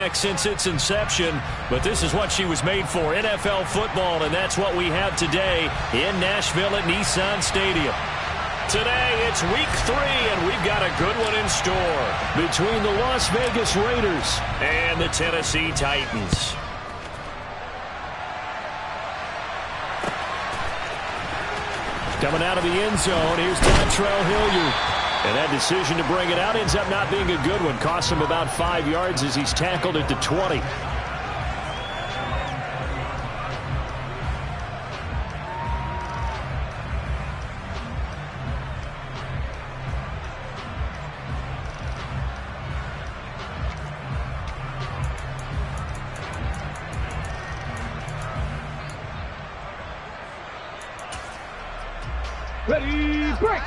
Since its inception, but this is what she was made for, NFL football, and that's what we have today in Nashville at Nissan Stadium. Today, it's week 3, and we've got a good one in store between the Las Vegas Raiders and the Tennessee Titans. Coming out of the end zone, here's Dontrell Hilliard. And that decision to bring it out ends up not being a good one. Costs him about 5 yards as he's tackled at the 20. Ready, break!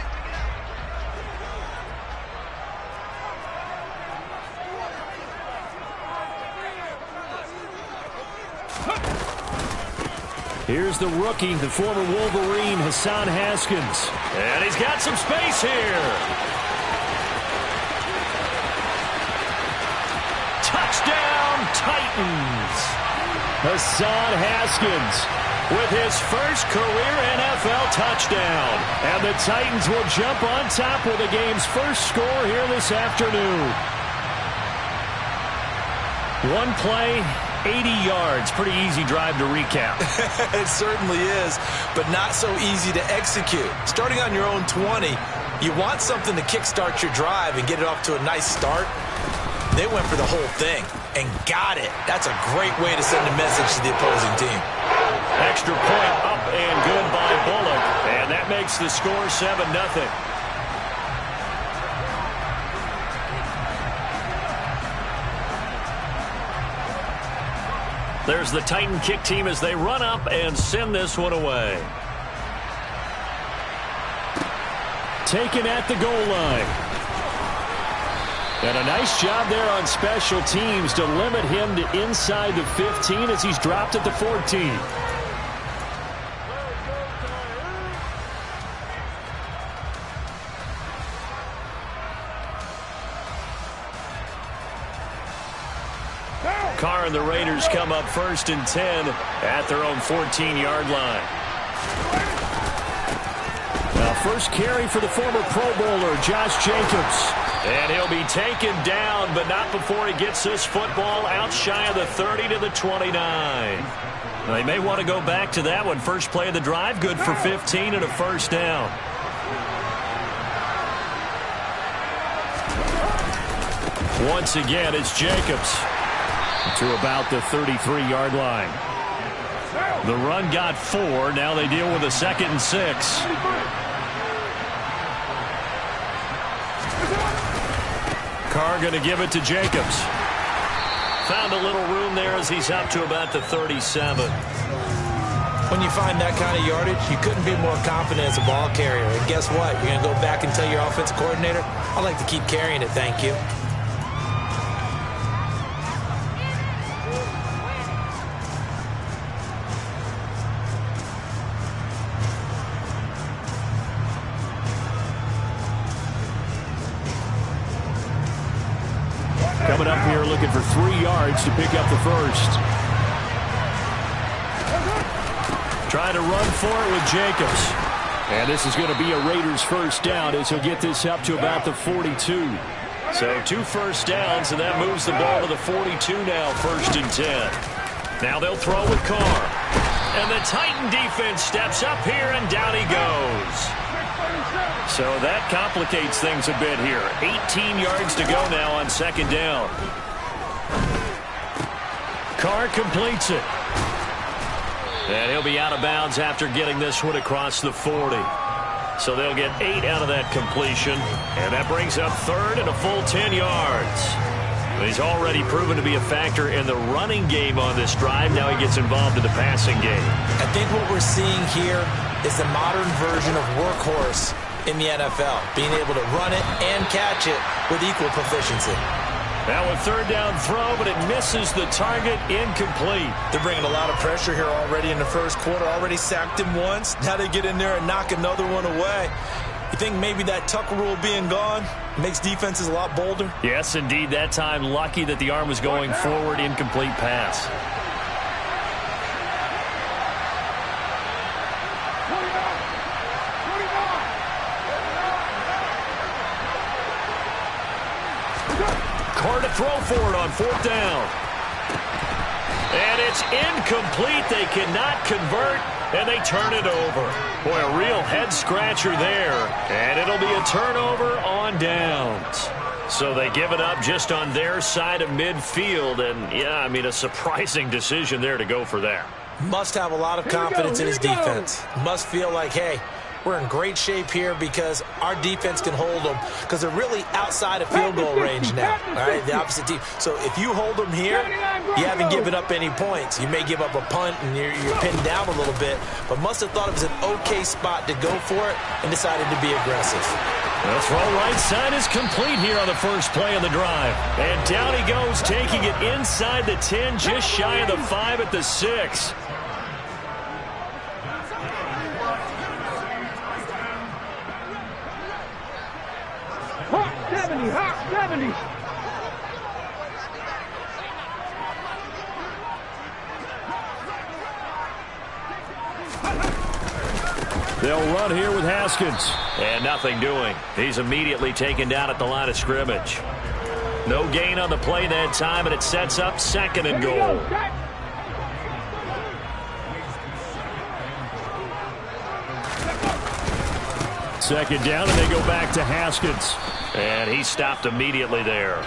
Here's the rookie, the former Wolverine, Hassan Haskins. And he's got some space here. Touchdown, Titans. Hassan Haskins with his first career NFL touchdown. And the Titans will jump on top with the game's first score here this afternoon. One play, 80 yards. Pretty easy drive to recap. It certainly is, but not so easy to execute. Starting on your own 20, you want something to kickstart your drive and get it off to a nice start. They went for the whole thing and got it. That's a great way to send a message to the opposing team. Extra point up and good by Bullock, and that makes the score 7-0. There's the Titan kick team as they run up and send this one away. Taken at the goal line. And a nice job there on special teams to limit him to inside the 15 as he's dropped at the 14. Carr and the Raiders come up 1st and 10 at their own 14-yard line. Now, first carry for the former Pro Bowler, Josh Jacobs. And he'll be taken down, but not before he gets this football out shy of the 30 to the 29. Now, they may want to go back to that one. First play of the drive, good for 15 and a first down. Once again, it's Jacobs to about the 33-yard line. The run got 4. Now they deal with a 2nd and 6. Carr going to give it to Jacobs. Found a little room there as he's up to about the 37. When you find that kind of yardage, you couldn't be more confident as a ball carrier. And guess what? You're going to go back and tell your offensive coordinator, I'd like to keep carrying it, thank you. Coming up here looking for 3 yards to pick up the first. Trying to run for it with Jacobs. And this is going to be a Raiders first down as he'll get this up to about the 42. So 2 first downs, and that moves the ball to the 42 now, 1st and 10. Now they'll throw with Carr. And the Titan defense steps up here, and down he goes. So that complicates things a bit here. 18 yards to go now on 2nd down. Carr completes it. And he'll be out of bounds after getting this one across the 40. So they'll get 8 out of that completion. And that brings up 3rd and a full 10 yards. He's already proven to be a factor in the running game on this drive. Now he gets involved in the passing game. I think what we're seeing here is the modern version of workhorse in the NFL, being able to run it and catch it with equal proficiency. Now a 3rd down throw, but it misses the target, incomplete. They're bringing a lot of pressure here already in the first quarter, already sacked him once. Now they get in there and knock another one away. You think maybe that Tucker rule being gone makes defenses a lot bolder? Yes, indeed. That time, lucky that the arm was going forward, incomplete pass. Hard to throw for it on 4th down. And it's incomplete. They cannot convert, and they turn it over. Boy, a real head-scratcher there. And it'll be a turnover on downs. So they give it up just on their side of midfield. And, yeah, I mean, a surprising decision there to go for that. Must have a lot of confidence in his defense. Must feel like, hey, we're in great shape here because our defense can hold them because they're really outside of field goal range now, all right, the opposite team. So if you hold them here, you haven't given up any points. You may give up a punt and you're pinned down a little bit, but must have thought it was an okay spot to go for it and decided to be aggressive. The throw right side is complete here on the first play of the drive. And down he goes, taking it inside the 10, just shy of the 5 at the 6. Hot 70. They'll run here with Haskins. And nothing doing. He's immediately taken down at the line of scrimmage. No gain on the play that time, and it sets up 2nd and goal. Second down, and they go back to Haskins. And he stopped immediately there.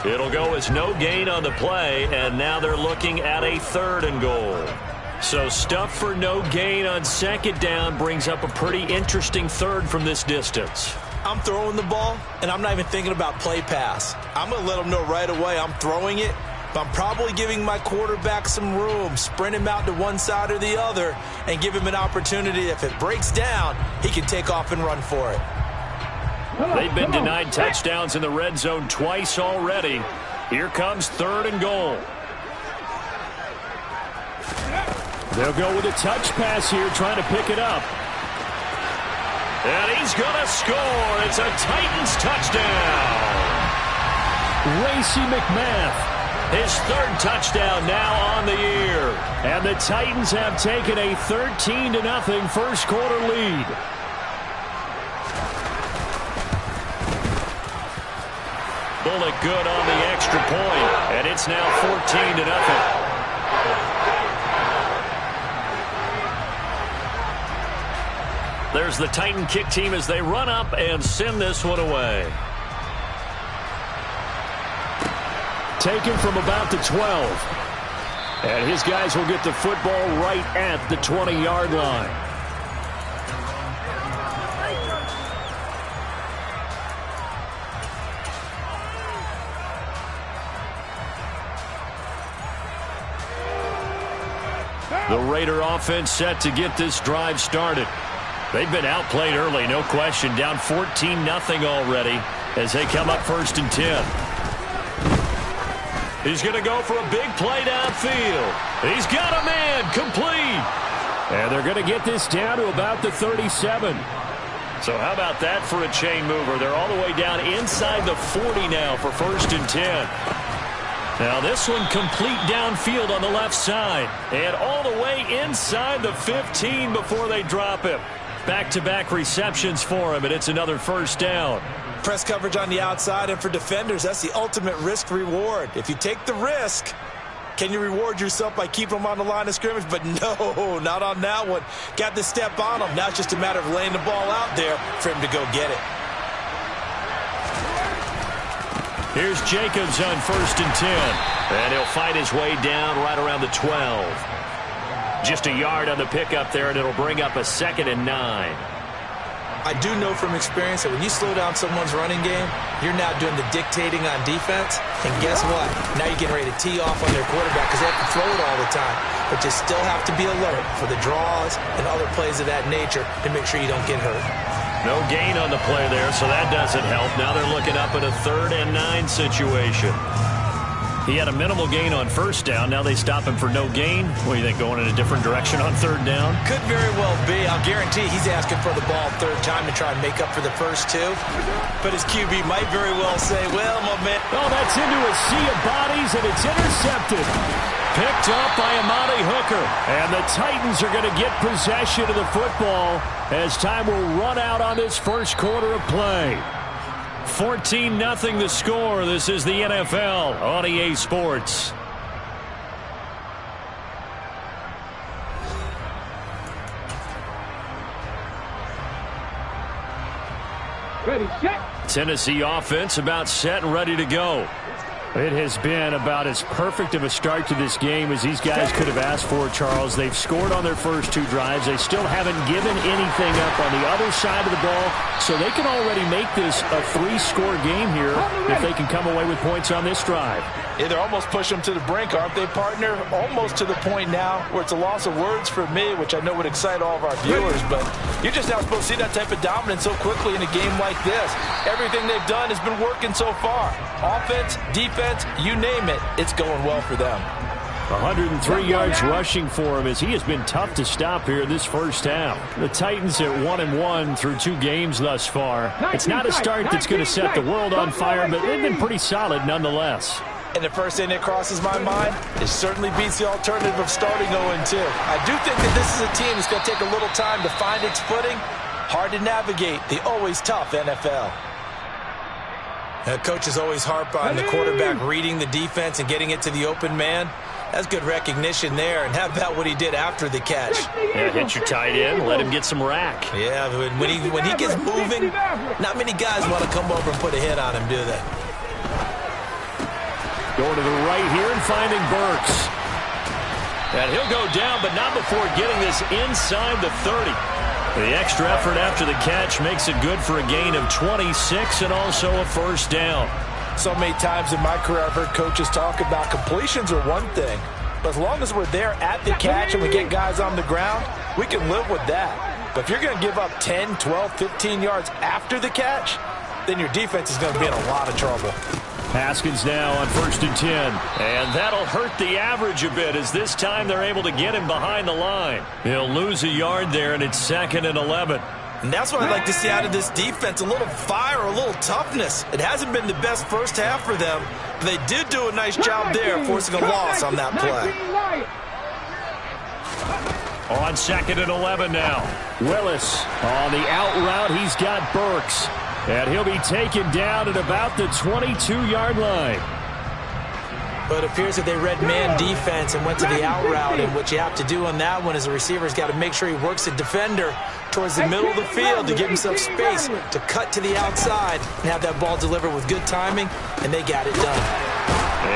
It'll go as no gain on the play, and now they're looking at a 3rd and goal. So stuff for no gain on 2nd down brings up a pretty interesting 3rd from this distance. I'm throwing the ball, and I'm not even thinking about play pass. I'm going to let them know right away I'm throwing it, but I'm probably giving my quarterback some room, sprint him out to one side or the other, and give him an opportunity. If it breaks down, he can take off and run for it. They've been denied touchdowns in the red zone twice already. Here comes 3rd and goal. They'll go with a touch pass here, trying to pick it up. And he's going to score. It's a Titans touchdown. Racey McMath, his 3rd touchdown now on the year. And the Titans have taken a 13-0 first quarter lead. Bullock good on the extra point, and it's now 14-0. There's the Titan kick team as they run up and send this one away. Taken from about the 12. And his guys will get the football right at the 20-yard line. The Raider offense set to get this drive started. They've been outplayed early, no question. Down 14-0 already as they come up 1st and 10. He's going to go for a big play downfield. He's got a man complete. And they're going to get this down to about the 37. So how about that for a chain mover? They're all the way down inside the 40 now for 1st and 10. Now this one complete downfield on the left side. And all the way inside the 15 before they drop him. Back-to-back receptions for him, and it's another 1st down. Press coverage on the outside, and for defenders, that's the ultimate risk-reward. If you take the risk, can you reward yourself by keeping them on the line of scrimmage? But no, not on that one. Got to step on them. Now it's just a matter of laying the ball out there for him to go get it. Here's Jacobs on 1st and 10. And he'll fight his way down right around the 12. Just a yard on the pickup there, and it'll bring up a 2nd and 9. I do know from experience that when you slow down someone's running game, you're now doing the dictating on defense. And guess what? Now you're getting ready to tee off on their quarterback because they have to throw it all the time. But you still have to be alert for the draws and other plays of that nature to make sure you don't get hurt. No gain on the play there, so that doesn't help. Now they're looking up at a 3rd and 9 situation. He had a minimal gain on first down. Now they stop him for no gain. What do you think, going in a different direction on third down? Could very well be. I'll guarantee he's asking for the ball third time to try and make up for the first two. But his QB might very well say, well, my man. Oh, that's into a sea of bodies, and it's intercepted. Picked up by Amani Hooker. And the Titans are going to get possession of the football as time will run out on this first quarter of play. 14-0 the score. This is the NFL on EA Sports. Ready, set. Tennessee offense about set and ready to go. It has been about as perfect of a start to this game as these guys could have asked for, Charles. They've scored on their first two drives. They still haven't given anything up on the other side of the ball, so they can already make this a three-score game here if they can come away with points on this drive. Yeah, they're almost pushing them to the brink, aren't they, partner? Almost to the point now where it's a loss of words for me, which I know would excite all of our viewers, but you're just not supposed to see that type of dominance so quickly in a game like this. Everything they've done has been working so far. Offense, defense, you name it, it's going well for them. 103 yards rushing for him as he has been tough to stop here this first half. The Titans at 1-1 through 2 games thus far. It's not a start that's going to set the world on fire, but they've been pretty solid nonetheless. And the first thing that crosses my mind, it certainly beats the alternative of starting 0-2. I do think that this is a team that's going to take a little time to find its footing. Hard to navigate the always tough NFL. Coaches always harp on the quarterback reading the defense and getting it to the open man. That's good recognition there. And how about what he did after the catch? Yeah, hit your tight end, let him get some rack. Yeah, when he gets moving, not many guys want to come over and put a hit on him, do they? Going to the right here and finding Burks. And he'll go down, but not before getting this inside the 30. The extra effort after the catch makes it good for a gain of 26 and also a first down. So many times in my career I've heard coaches talk about completions are one thing. But as long as we're there at the catch and we get guys on the ground, we can live with that. But if you're going to give up 10, 12, 15 yards after the catch, then your defense is going to be in a lot of trouble. Haskins now on 1st and 10. And that'll hurt the average a bit as this time they're able to get him behind the line. He'll lose a yard there, and it's 2nd and 11. And that's what I'd like to see out of this defense, a little fire, a little toughness. It hasn't been the best first half for them, but they did do a nice job there forcing a loss on that play. On 2nd and 11 now. Willis on the out route. He's got Burks. And he'll be taken down at about the 22-yard line. But it appears that they read man defense and went to the out route. And what you have to do on that one is the receiver's got to make sure he works the defender towards the middle of the field to give himself space to cut to the outside and have that ball delivered with good timing, and they got it done.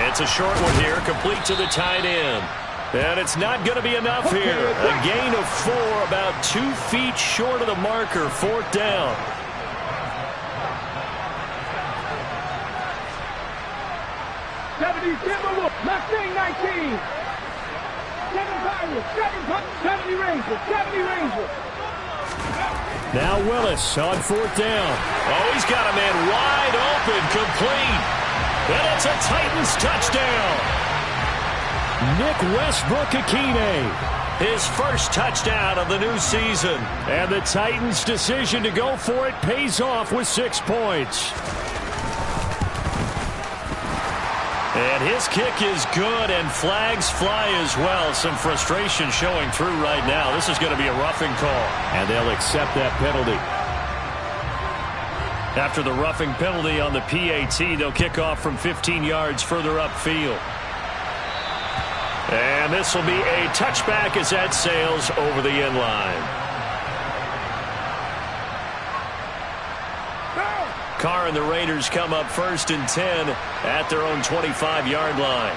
It's a short one here, complete to the tight end. And it's not going to be enough here. A gain of 4, about 2 feet short of the marker, 4th down. Left wing 19. 7 Pirates, 70 Rangers, 70 Rangers. Now Willis on 4th down. Oh, he's got a man wide open, complete. And it's a Titans touchdown. Nick Westbrook-Akine, his first touchdown of the new season. And the Titans' decision to go for it pays off with 6 points. And his kick is good, and flags fly as well. Some frustration showing through right now. This is going to be a roughing call. And they'll accept that penalty. After the roughing penalty on the PAT, they'll kick off from 15 yards further upfield. And this will be a touchback as that sails over the end line. Carr and the Raiders come up 1st and 10 at their own 25-yard line.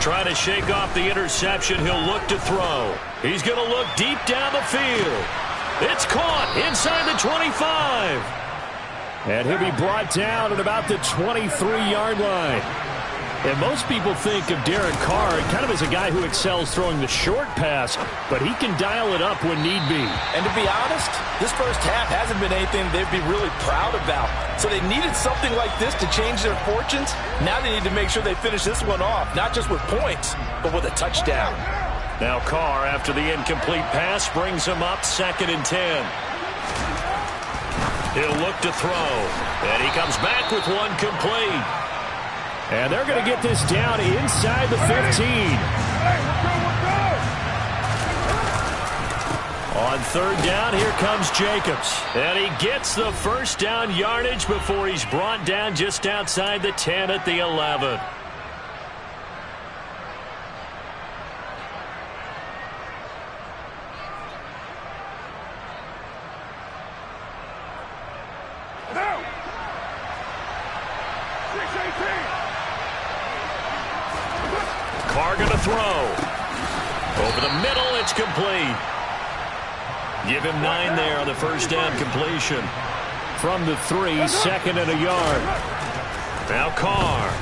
Trying to shake off the interception, he'll look to throw. He's going to look deep down the field. It's caught inside the 25. And he'll be brought down at about the 23-yard line. And most people think of Derek Carr kind of as a guy who excels throwing the short pass, but he can dial it up when need be. And to be honest, this first half hasn't been anything they'd be really proud about. So they needed something like this to change their fortunes. Now they need to make sure they finish this one off, not just with points, but with a touchdown. Now Carr, after the incomplete pass, brings him up 2nd and 10. He'll look to throw, and he comes back with one complete. And they're going to get this down inside the 15. On 3rd down, here comes Jacobs. And he gets the first down yardage before he's brought down just outside the 10 at the 11. Carr going to throw. Over the middle, it's complete. Give him 9 there on the first down completion. From the 3, 2nd and a yard. Now Carr.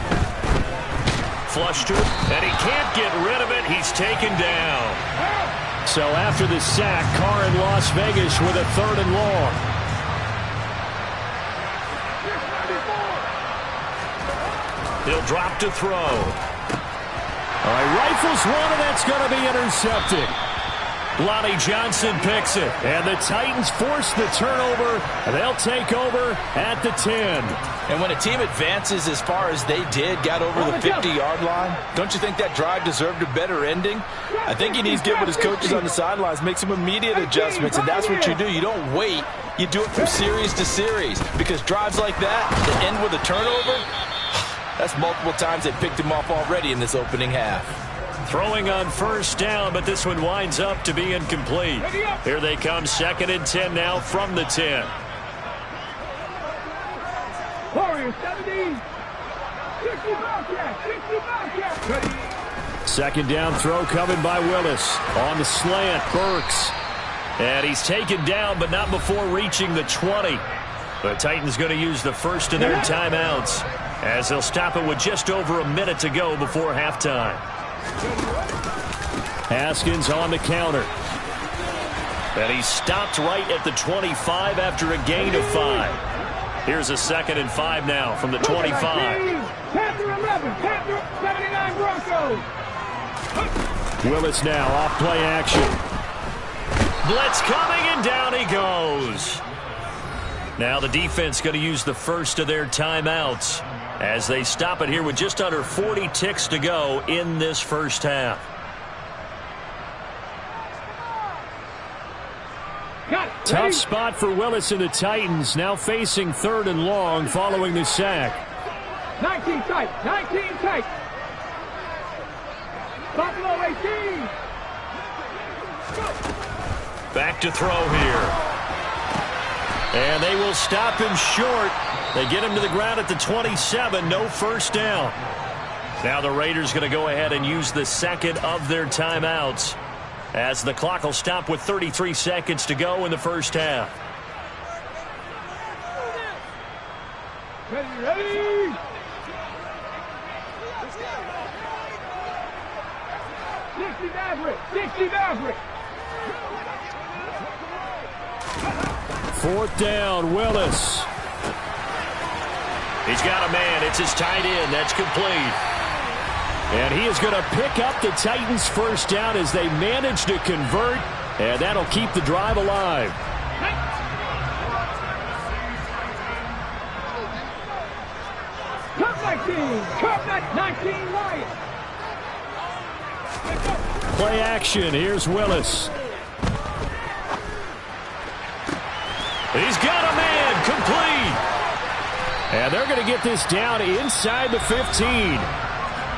Flush to it, and he can't get rid of it. He's taken down. So after the sack, Carr in Las Vegas with a 3rd and long. He'll drop to throw. All right, rifles one, and that's going to be intercepted. Lonnie Johnson picks it, and the Titans force the turnover. They'll take over at the 10. And when a team advances as far as they did, got over the 50-yard line, don't you think that drive deserved a better ending? I think he needs to get with his coaches on the sidelines, make some immediate adjustments, and that's what you do. You don't wait. You do it from series to series, because drives like that that end with a turnover, that's multiple times they picked him off already in this opening half. Throwing on first down, but this one winds up to be incomplete. Here they come, 2nd and 10 now from the 10. Warriors 70. 60 Second down throw coming by Willis. On the slant, Burks. And he's taken down, but not before reaching the 20. The Titans going to use the first of their timeouts, as they'll stop it with just over a minute to go before halftime. Haskins on the counter. And he's stopped right at the 25 after a gain of 5. Here's a 2nd and 5 now from the 25. Panther 11, Panther 79 Broncos. Willis now off play action. Blitz coming, and down he goes. Now the defense going to use the first of their timeouts as they stop it here with just under 40 ticks to go in this first half. Tough spot for Willis and the Titans, now facing 3rd and long following the sack. 19 tight, 19 tight. Buffalo 18. Back to throw here. And they will stop him short. They get him to the ground at the 27. No first down. Now the Raiders going to go ahead and use the second of their timeouts, as the clock will stop with 33 seconds to go in the first half. Ready. 60 Maverick. 60 Maverick. 4th down, Willis. He's got a man. It's his tight end. That's complete. And he is going to pick up the Titans' first down as they manage to convert, and that'll keep the drive alive. Cup 19. Cup 19 Lions. Play action. Here's Willis. He's got a man, complete. And they're going to get this down inside the 15.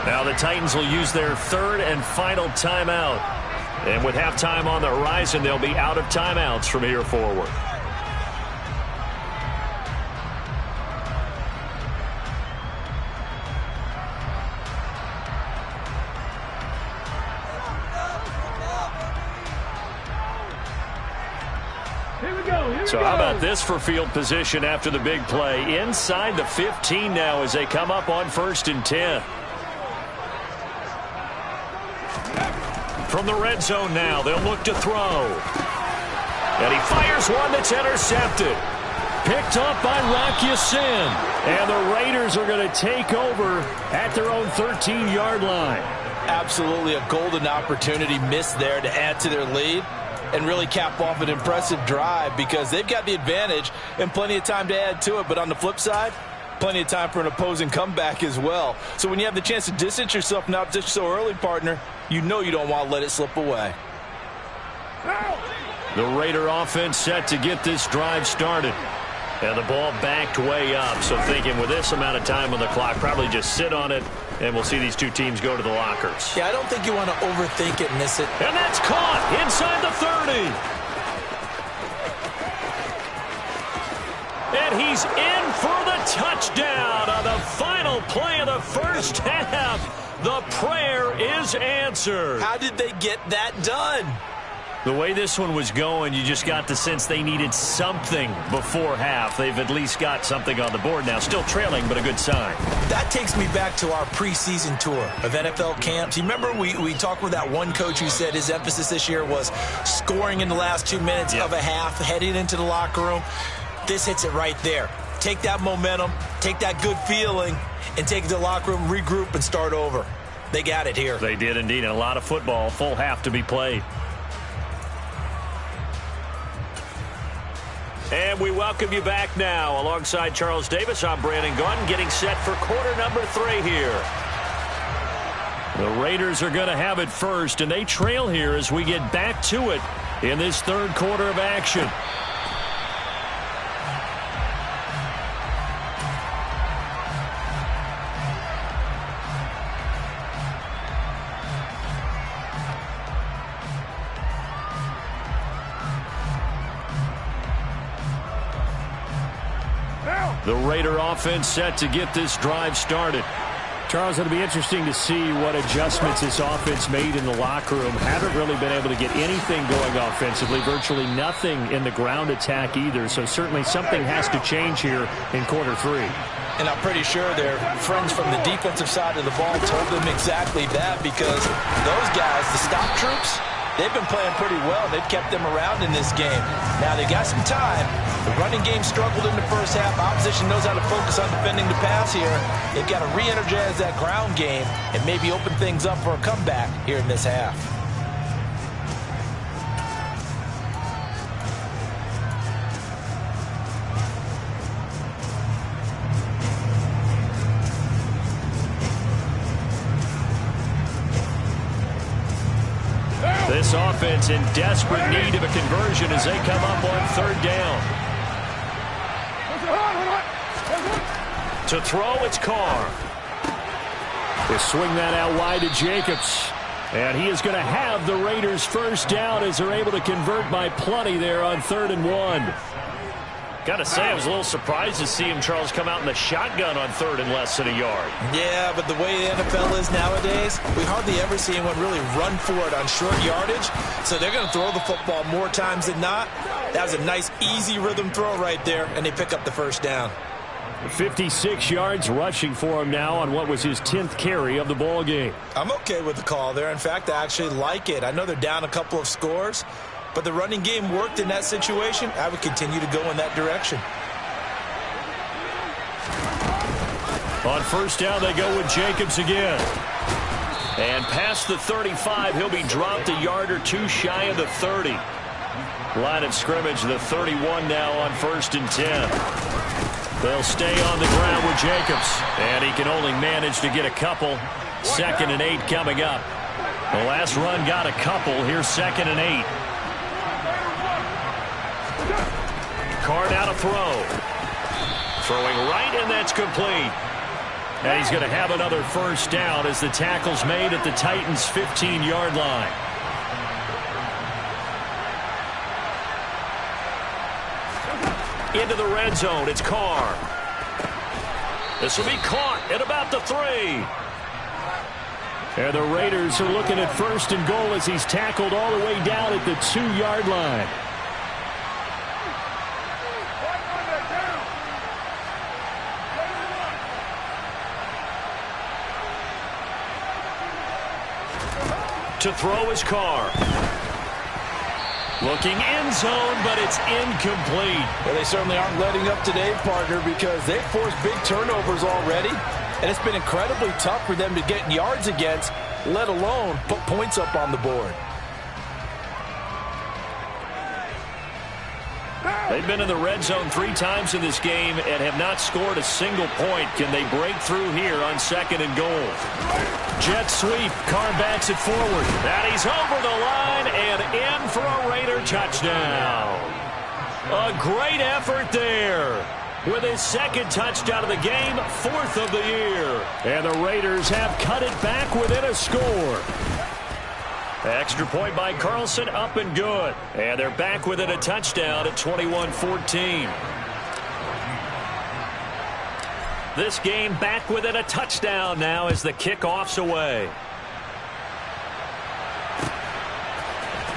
Now the Titans will use their 3rd and final timeout. And with halftime on the horizon, they'll be out of timeouts from here forward. So how about this for field position after the big play? Inside the 15 now as they come up on 1st and 10. From the red zone now, they'll look to throw. And he fires one that's intercepted. Picked up by Rocky Sin. And the Raiders are going to take over at their own 13-yard line. Absolutely a golden opportunity missed there to add to their lead and really cap off an impressive drive because they've got the advantage and plenty of time to add to it. But on the flip side, plenty of time for an opposing comeback as well. So when you have the chance to distance yourself from the opposition so early, partner, you know you don't want to let it slip away. The Raider offense set to get this drive started. And the ball backed way up. So thinking with this amount of time on the clock, probably just sit on it, and we'll see these two teams go to the lockers. Yeah, I don't think you want to overthink it and miss it. And that's caught inside the 30. And he's in for the touchdown on the final play of the first half. The prayer is answered. How did they get that done? The way this one was going, you just got the sense they needed something before half. They've at least got something on the board now. Still trailing, but a good sign. That takes me back to our preseason tour of NFL camps. You remember we talked with that one coach who said his emphasis this year was scoring in the last 2 minutes of a half, heading into the locker room. This hits it right there. Take that momentum, take that good feeling, and take it to the locker room, regroup, and start over. They got it here. They did indeed, and a lot of football, full half to be played. And we welcome you back now. Alongside Charles Davis, I'm Brandon Gaudin, getting set for quarter number 3 here. The Raiders are going to have it first, and they trail here as we get back to it in this third quarter of action. The Raider offense set to get this drive started. Charles, it'll be interesting to see what adjustments this offense made in the locker room. Haven't really been able to get anything going offensively, virtually nothing in the ground attack either. So certainly something has to change here in quarter 3. And I'm pretty sure their friends from the defensive side of the ball told them exactly that because those guys, the stop troops, they've been playing pretty well. They've kept them around in this game. Now, they got some time. The running game struggled in the first half. Opposition knows how to focus on defending the pass here. They've got to re-energize that ground game and maybe open things up for a comeback here in this half. This offense in desperate need of a conversion as they come up on third down. To throw, it's Carr. They swing that out wide to Jacobs. And he is going to have the Raiders first down as they're able to convert by plenty there on 3rd and 1. Got to say, I was a little surprised to see him, Charles, come out in the shotgun on 3rd and less than a yard. Yeah, but the way the NFL is nowadays, we hardly ever see anyone really run for it on short yardage. So they're going to throw the football more times than not. That was a nice, easy rhythm throw right there, and they pick up the first down. 56 yards rushing for him now on what was his 10th carry of the ball game. I'm okay with the call there. In fact, I actually like it. I know they're down a couple of scores, but the running game worked in that situation. I would continue to go in that direction. On first down, they go with Jacobs again. And past the 35, he'll be dropped a yard or two shy of the 30. Line of scrimmage, the 31 now on 1st and 10. They'll stay on the ground with Jacobs. And he can only manage to get a couple. 2nd and 8 coming up. The last run got a couple. Here's 2nd and 8. Carr now to throw. Throwing right, and that's complete. And he's going to have another first down as the tackle's made at the Titans' 15-yard line. Into the red zone, it's Carr. This will be caught at about the 3. And the Raiders are looking at 1st and goal as he's tackled all the way down at the 2-yard line. to throw his car. Looking end zone, but it's incomplete. Well, they certainly aren't letting up today, partner, because they've forced big turnovers already, and it's been incredibly tough for them to get yards against, let alone put points up on the board. They've been in the red zone 3 times in this game and have not scored a single point. Can they break through here on 2nd and goal? Jet sweep. Carr backs it forward. And he's over the line and in for a Raider touchdown. A great effort there. With his 2nd touchdown of the game, 4th of the year. And the Raiders have cut it back within a score. Extra point by Carlson, up and good. And they're back within a touchdown at 21-14. This game back within a touchdown now as the kickoff's away.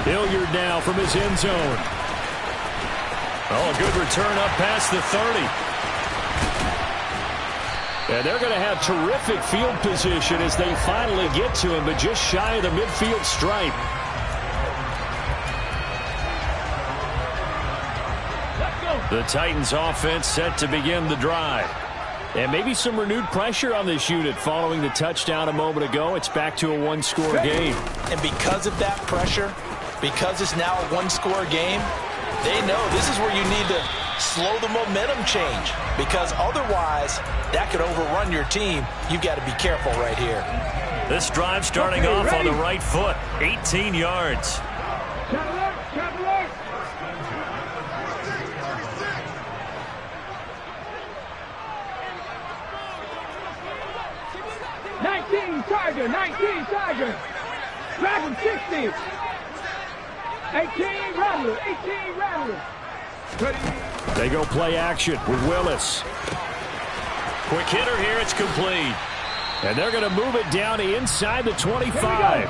Hilliard now from his end zone. Oh, good return up past the 30. And they're going to have terrific field position as they finally get to him, but just shy of the midfield stripe. The Titans offense set to begin the drive. And maybe some renewed pressure on this unit following the touchdown a moment ago. It's back to a 1-score game. And because of that pressure, because it's now a 1-score game, they know this is where you need to slow the momentum change, because otherwise that could overrun your team. You've got to be careful right here. This drive starting off on the right foot, 18 yards. 19 Tiger. Drag him 60. 18 Rattler. They go play action with Willis. Quick hitter here, it's complete. And they're going to move it down to inside the 25.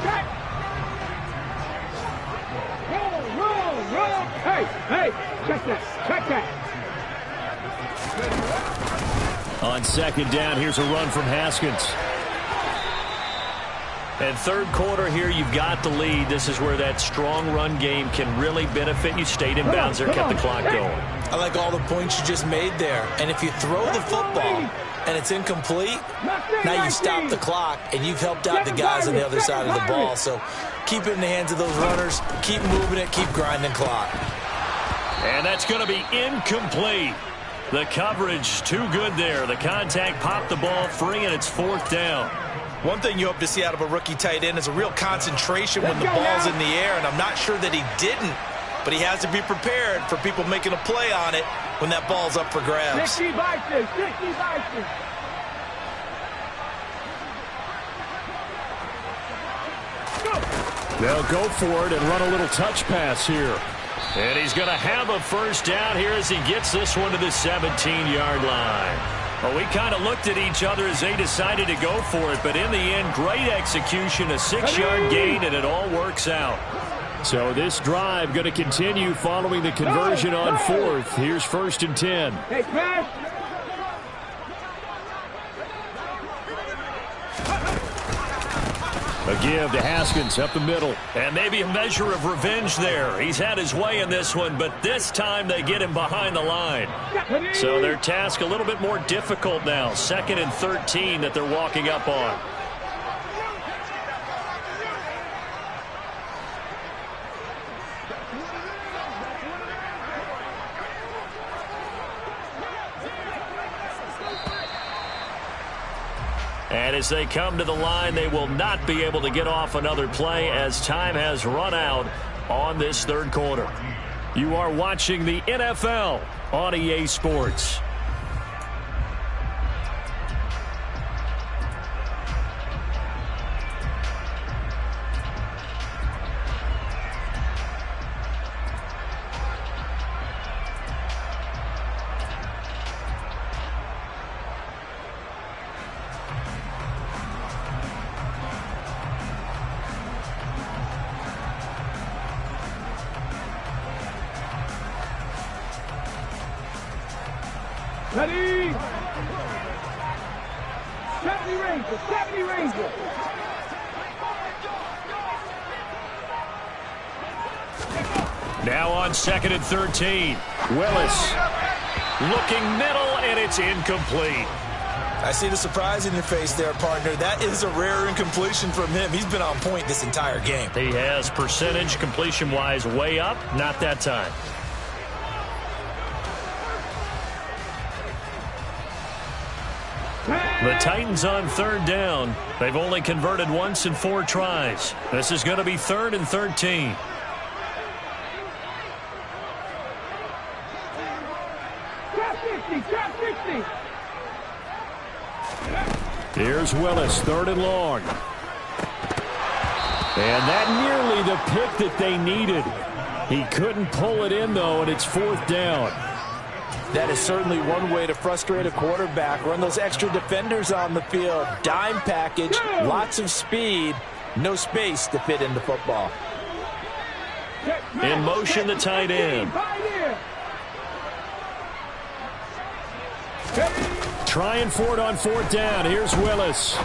Roll. Hey, check that. On 2nd down, here's a run from Haskins. And 3rd quarter here, you've got the lead. This is where that strong run game can really benefit you. Stayed in bounds there, kept the clock going. I like all the points you just made there. And if you throw the football and it's incomplete, now you stop the clock and you've helped out the guys on the other side of the ball. So keep it in the hands of those runners. Keep moving it. Keep grinding clock. And that's going to be incomplete. The coverage too good there. The contact popped the ball free, and it's 4th down. One thing you hope to see out of a rookie tight end is a real concentration when the ball's in the air, and I'm not sure that he didn't, but he has to be prepared for people making a play on it when that ball's up for grabs. 60 Bison. They'll go for it and run a little touch pass here. And he's going to have a 1st down here as he gets this one to the 17-yard line. Well, we kind of looked at each other as they decided to go for it, but in the end, great execution, a 6-yard gain, and it all works out. So this drive going to continue following the conversion on 4th. Here's 1st and 10. Hey, Crash. A give to Haskins up the middle. And maybe a measure of revenge there. He's had his way in this one, but this time they get him behind the line. So their task a little bit more difficult now. 2nd and 13 that they're walking up on. And as they come to the line, they will not be able to get off another play as time has run out on this 3rd quarter. You are watching the NFL on EA Sports. Ready? 70 Ranger. Now on 2nd and 13. Willis looking middle, and it's incomplete. I see the surprise in your face there, partner. That is a rare incompletion from him. He's been on point this entire game. He has percentage completion-wise way up. Not that time. The Titans on 3rd down. They've only converted once in 4 tries. This is going to be 3rd and 13. Here's Willis, 3rd and long. And that nearly the pick that they needed. He couldn't pull it in, though, and it's 4th down. That is certainly one way to frustrate a quarterback. Run those extra defenders on the field. Dime package, lots of speed, no space to fit into football. In motion, the tight end. Trying for it on 4th down. Here's Willis.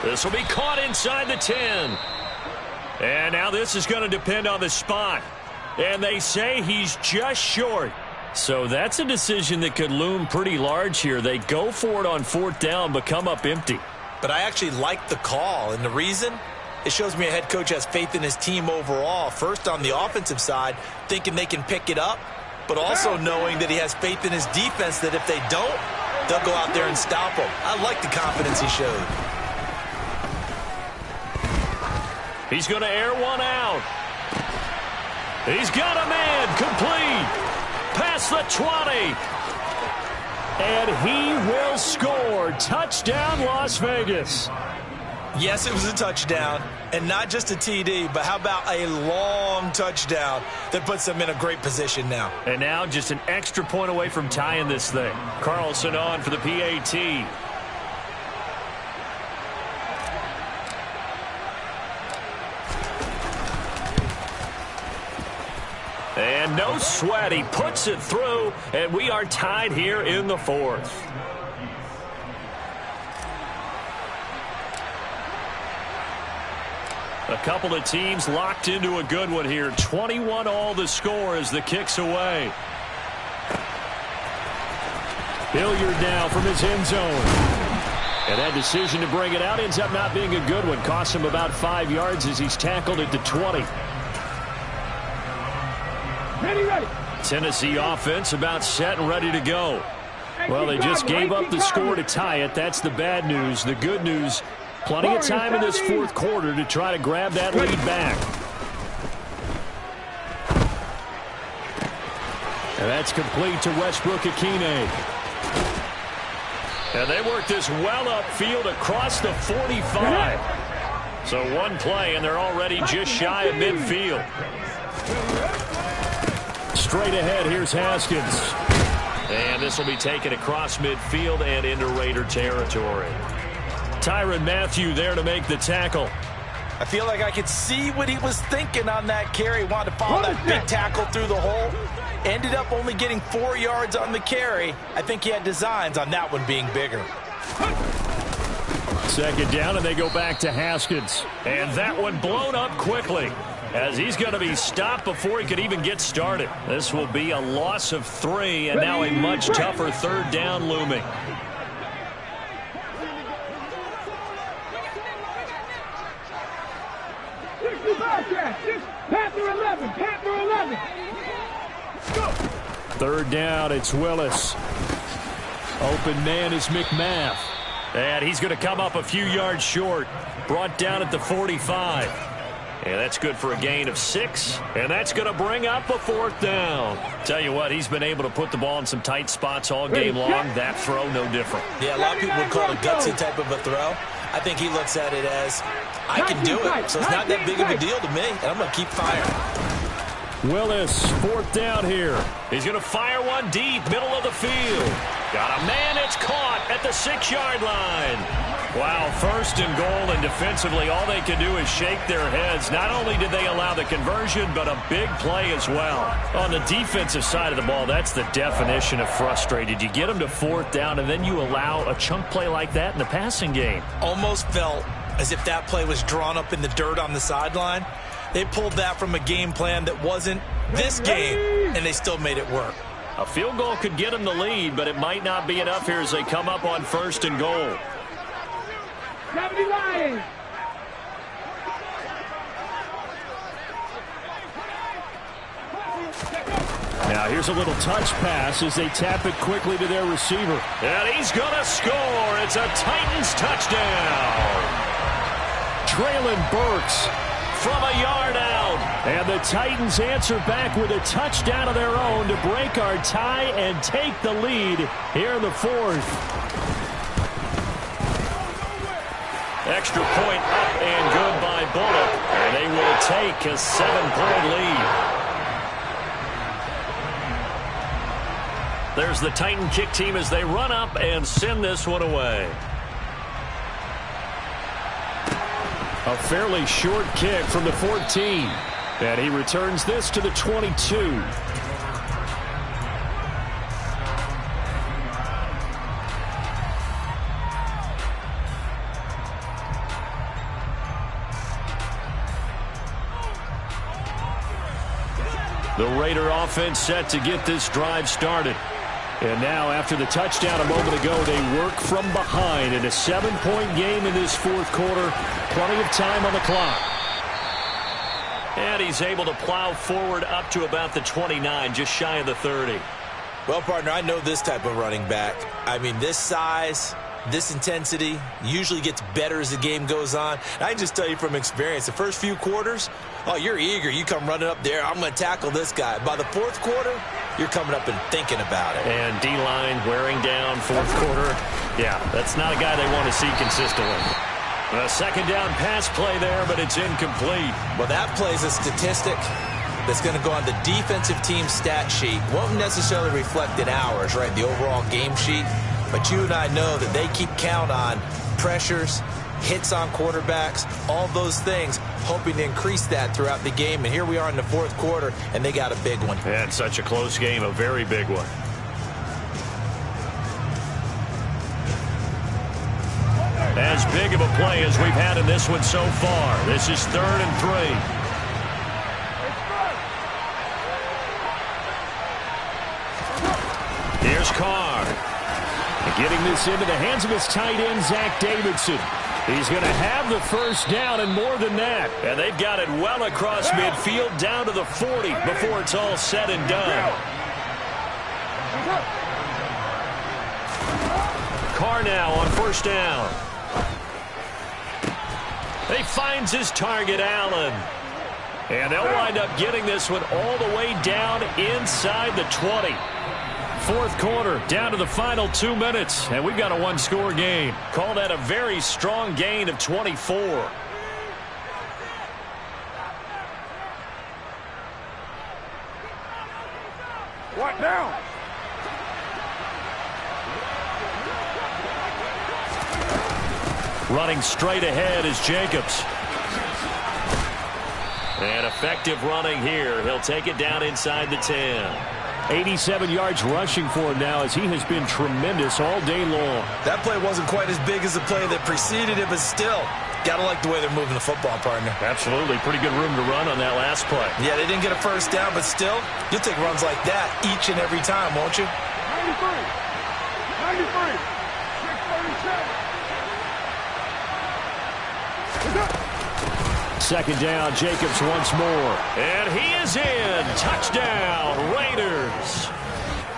This will be caught inside the 10. And now this is going to depend on the spot. And they say he's just short. So that's a decision that could loom pretty large here. They go for it on 4th down, but come up empty. But I actually like the call. And the reason? It shows me a head coach has faith in his team overall. First on the offensive side, thinking they can pick it up, but also knowing that he has faith in his defense that if they don't, they'll go out there and stop him. I like the confidence he showed. He's going to air one out. He's got a man complete. Past the 20. And he will score. Touchdown, Las Vegas. Yes, it was a touchdown, and not just a TD, but how about a long touchdown that puts them in a great position now. And now just an extra point away from tying this thing. Carlson on for the PAT. And no sweat. He puts it through, and we are tied here in the 4th. A couple of teams locked into a good one here. 21 all the score as the kick's away. Hilliard now from his end zone. And that decision to bring it out ends up not being a good one. Costs him about 5 yards as he's tackled at the 20. Ready. Tennessee offense about set and ready to go. Well, they just gave up the score to tie it. That's the bad news. The good news, plenty of time in this 4th quarter to try to grab that lead back. And that's complete to Westbrook-Akine. And they work this well upfield across the 45. So one play, and they're already just shy of midfield. Straight ahead, here's Haskins. And this will be taken across midfield and into Raider territory. Tyrann Mathieu there to make the tackle. I feel like I could see what he was thinking on that carry. Wanted to follow that big tackle through the hole. Ended up only getting 4 yards on the carry. I think he had designs on that one being bigger. 2nd down, and they go back to Haskins. And that one blown up quickly, as he's going to be stopped before he could even get started. This will be a loss of 3, and now a much tougher 3rd down looming. Panther 11. 3rd down, it's Willis. Open man is McMath. And he's going to come up a few yards short. Brought down at the 45. And that's good for a gain of 6. And that's going to bring up a 4th down. Tell you what, he's been able to put the ball in some tight spots all game long. That throw, no different. Yeah, a lot of people would call it a gutsy type of a throw. I think he looks at it as, I can do it. So it's not that big of a deal to me. And I'm going to keep firing. Willis, 4th down here. He's going to fire one deep, middle of the field. Got a man, it's caught at the 6-yard line. Wow, 1st and goal, and defensively all they can do is shake their heads. Not only did they allow the conversion, but a big play as well. On the defensive side of the ball, that's the definition of frustrated. You get them to 4th down, and then you allow a chunk play like that in the passing game. Almost felt as if that play was drawn up in the dirt on the sideline. They pulled that from a game plan that wasn't this game, and they still made it work. A field goal could get them the lead, but it might not be enough here as they come up on 1st and goal. 70 Lions. Now here's a little touch pass as they tap it quickly to their receiver. And he's going to score. It's a Titans touchdown. Traylon Burks from a yard out. And the Titans answer back with a touchdown of their own to break our tie and take the lead here in the 4th. Extra point up and good by Bullock. And they will take a 7-point lead. There's the Titan kick team as they run up and send this one away. A fairly short kick from the 14. And he returns this to the 22. The Raider offense set to get this drive started. And now, after the touchdown a moment ago, they work from behind in a 7-point game in this 4th quarter. Plenty of time on the clock. And he's able to plow forward up to about the 29, just shy of the 30. Well, partner, I know this type of running back. I mean, this size, this intensity usually gets better as the game goes on. And I can just tell you from experience, the first few quarters, oh, you're eager. You come running up there, I'm going to tackle this guy. By the 4th quarter, you're coming up and thinking about it. And D-line wearing down 4th quarter. Yeah, that's not a guy they want to see consistently. A 2nd down pass play there, but it's incomplete. Well, that play's a statistic that's going to go on the defensive team stat sheet. Won't necessarily reflect in ours, right, the overall game sheet. But you and I know that they keep count on pressures, hits on quarterbacks, all those things, hoping to increase that throughout the game. And here we are in the 4th quarter, and they got a big one. And such a close game, a very big one. As big of a play as we've had in this one so far. This is 3rd and 3. Here's Carr. Getting this into the hands of his tight end, Zach Davidson. He's going to have the 1st down and more than that. And they've got it well across midfield down to the 40 before it's all said and done. Carr now on 1st down. He finds his target, Allen. And they'll wind up getting this one all the way down inside the 20. 4th quarter, down to the final 2 minutes, and we've got a 1-score game. Call that a very strong gain of 24. What now? Running straight ahead is Jacobs. And effective running here. He'll take it down inside the 10. 87 yards rushing for him now as he has been tremendous all day long. That play wasn't quite as big as the play that preceded it, but still, got to like the way they're moving the football, partner. Absolutely. Pretty good room to run on that last play. Yeah, they didn't get a 1st down, but still, you'll take runs like that each and every time, won't you? 93. 637. 2nd down, Jacobs once more. And he is in. Touchdown, Raiders.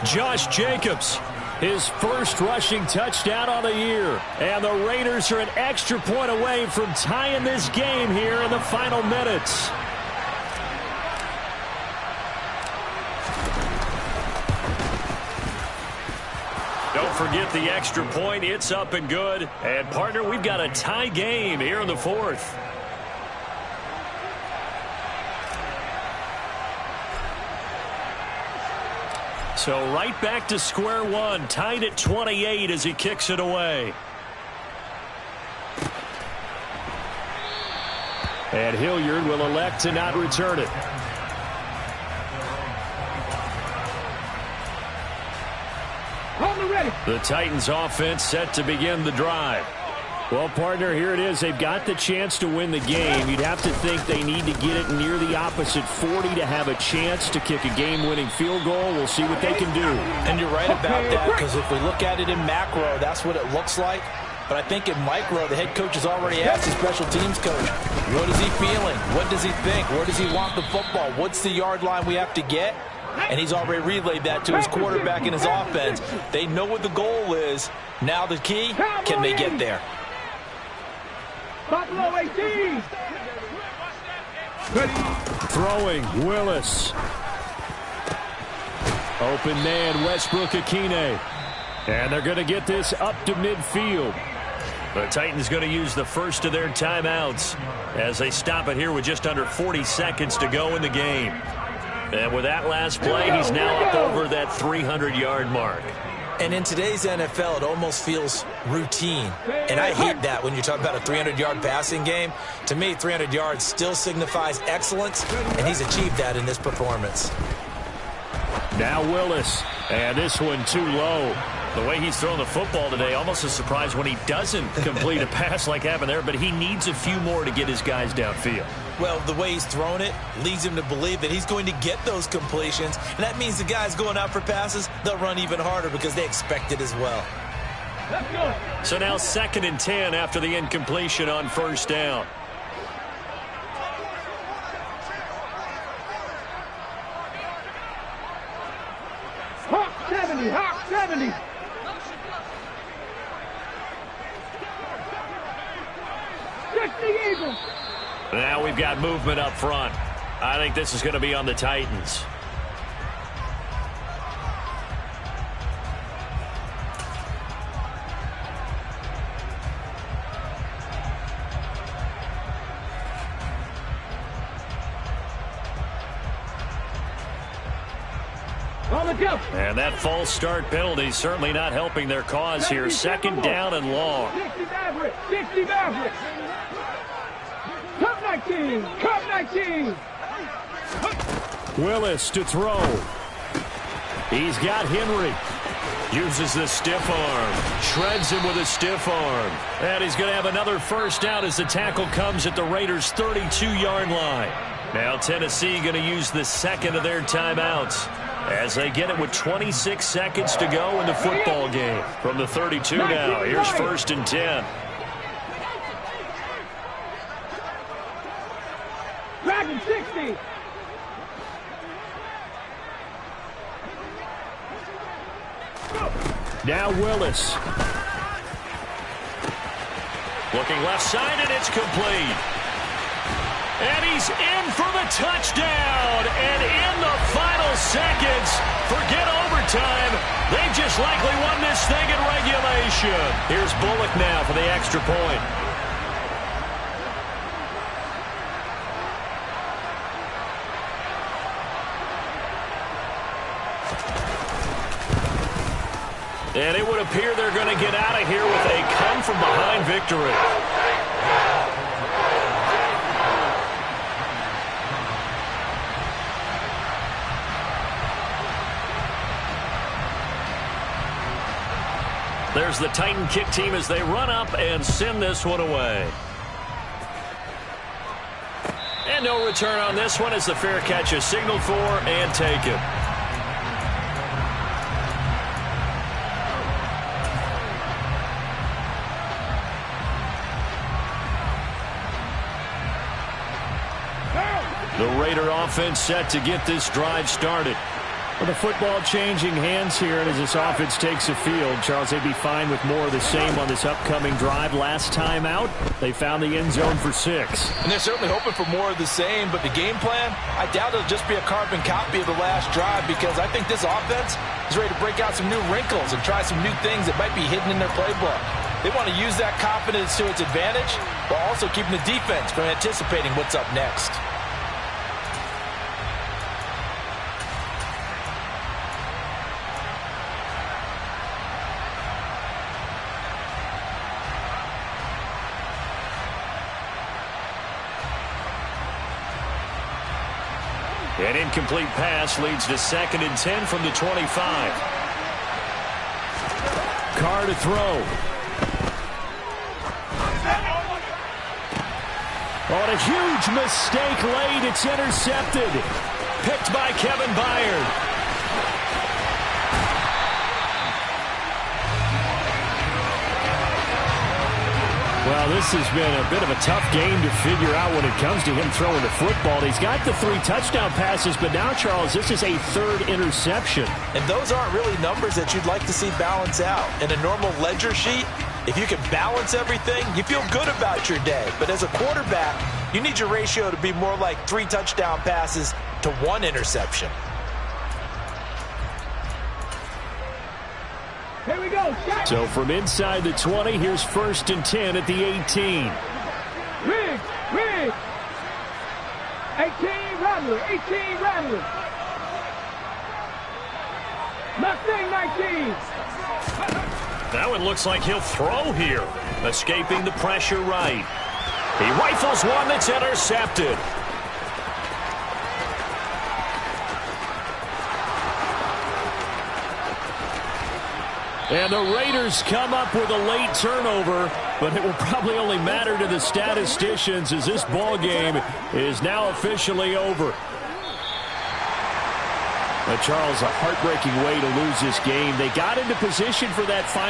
Josh Jacobs, his 1st rushing touchdown on the year. And the Raiders are an extra point away from tying this game here in the final minutes. Don't forget the extra point. It's up and good. And, partner, we've got a tie game here in the 4th. So right back to square one, tied at 28 as he kicks it away. And Hilliard will elect to not return it. Hold me ready. The Titans offense set to begin the drive. Well, partner, here it is. They've got the chance to win the game. You'd have to think they need to get it near the opposite 40 to have a chance to kick a game-winning field goal. We'll see what they can do. And you're right about that, because if we look at it in macro, that's what it looks like. But I think in micro, the head coach has already asked the special teams coach, what is he feeling? What does he think? Where does he want the football? What's the yard line we have to get? And he's already relayed that to his quarterback and his offense. They know what the goal is. Now the key, can they get there? Buffalo 18. Throwing, Willis. Open man, Westbrook-Akine. And they're going to get this up to midfield. The Titans going to use the first of their timeouts as they stop it here with just under 40 seconds to go in the game. And with that last play, he's now up over that 300-yard mark. And in today's NFL, it almost feels routine. And I hate that when you're talking about a 300-yard passing game. To me, 300 yards still signifies excellence, and he's achieved that in this performance. Now Willis, and this one too low. The way he's thrown the football today, almost a surprise when he doesn't complete a pass like happened there, but he needs a few more to get his guys downfield. Well, the way he's thrown it leads him to believe that he's going to get those completions, and that means the guys going out for passes, they'll run even harder because they expect it as well. So now 2nd and 10 after the incompletion on first down. Hawk 70, Hawk 70. Now we've got movement up front. I think this is going to be on the Titans. And that false start penalty is certainly not helping their cause here. 2nd down and long. 60 Mavericks, 60 Mavericks. Cup 19, Cup 19. Willis to throw. He's got Henry. Uses the stiff arm. Shreds him with a stiff arm. And he's going to have another first down as the tackle comes at the Raiders' 32-yard line. Now Tennessee going to use the 2nd of their timeouts as they get it with 26 seconds to go in the football game. From the 32 now, here's 1st and 10. Dragon 60. Now Willis. Looking left side, and it's complete. And he's in for the touchdown. And in the final seconds, forget overtime. They just likely won this thing in regulation. Here's Bullock now for the extra point. And it would appear they're going to get out of here with a come-from-behind victory. There's the Titan kick team as they run up and send this one away. And no return on this one as the fair catch is signaled for and taken. The Raider offense set to get this drive started. Well, the football changing hands here, and as this offense takes the field, Charles, they'd be fine with more of the same on this upcoming drive. Last time out, they found the end zone for 6. And they're certainly hoping for more of the same, but the game plan, I doubt it'll just be a carbon copy of the last drive, because I think this offense is ready to break out some new wrinkles and try some new things that might be hidden in their playbook. They want to use that confidence to its advantage, while also keeping the defense from anticipating what's up next. An incomplete pass leads to 2nd and 10 from the 25. Carr to throw. On a huge mistake late, it's intercepted. Picked by Kevin Byard. Well, this has been a bit of a tough game to figure out when it comes to him throwing the football. He's got the 3 touchdown passes, but now, Charles, this is a 3rd interception. And those aren't really numbers that you'd like to see balance out. In a normal ledger sheet, if you can balance everything, you feel good about your day. But as a quarterback, you need your ratio to be more like 3 touchdown passes to 1 interception. Here we go. Shot. So from inside the 20, here's 1st and 10 at the 18. Riggs. 18 Rattler. 18 Rattler. Mustang 19. Now it looks like he'll throw here. Escaping the pressure right. He rifles one that's intercepted. And the Raiders come up with a late turnover, but it will probably only matter to the statisticians as this ball game is now officially over. Charles, a heartbreaking way to lose this game. They got into position for that final